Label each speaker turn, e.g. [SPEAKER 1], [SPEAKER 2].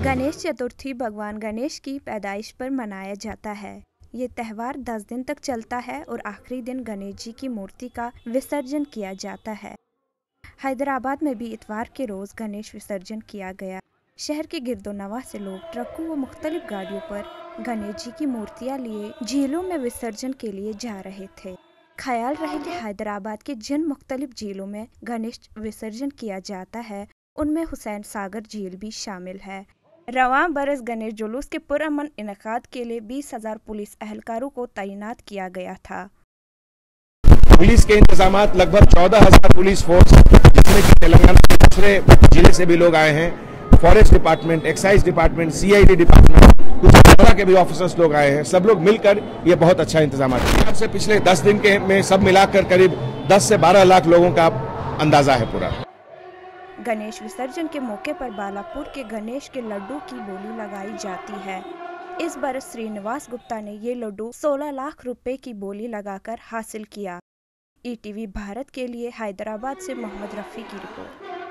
[SPEAKER 1] गणेश चतुर्थी भगवान गणेश की पैदाइश पर मनाया जाता है। ये त्यौहार 10 दिन तक चलता है और आखिरी दिन गणेश जी की मूर्ति का विसर्जन किया जाता है। हैदराबाद में भी इतवार के रोज गणेश विसर्जन किया गया। शहर के गिरदोनवा से लोग ट्रकों व मुख्तलिफ गाड़ियों पर गणेश जी की मूर्तियां लिए झीलों में विसर्जन के लिए जा रहे थे। ख्याल रहे कि हैदराबाद के जिन मुख्तलिफ झीलों में गणेश विसर्जन किया जाता है उनमें हुसैन सागर झील भी शामिल है। रवां बरस गणेश जुलूस के पुरअमन इनेकाद के लिए 20,000 पुलिस एहलकारों को तैनात किया गया था।
[SPEAKER 2] पुलिस के इंतजामात लगभग 14,000 पुलिस फोर्स, जिसमें कि तेलंगाना के दूसरे जिले से भी लोग आए हैं, forest department, excise department, CID department, कुछ तरह के भी ऑफिसर्स लोग आए हैं। सब लोग मिलकर ये बहुत अच्छा इंतजाम है। से पिछले 10 दिन के में सब मिलाकर करीब 10 से 12 लाख लोगों का अंदाजा है पूरा।
[SPEAKER 1] गणेश विसर्जन के मौके पर बालापुर के गणेश के लड्डू की बोली लगाई जाती है। इस बरस श्रीनिवास गुप्ता ने ये लड्डू 16 लाख रुपए की बोली लगाकर हासिल किया। ईटीवी भारत के लिए हैदराबाद से मोहम्मद रफी की रिपोर्ट।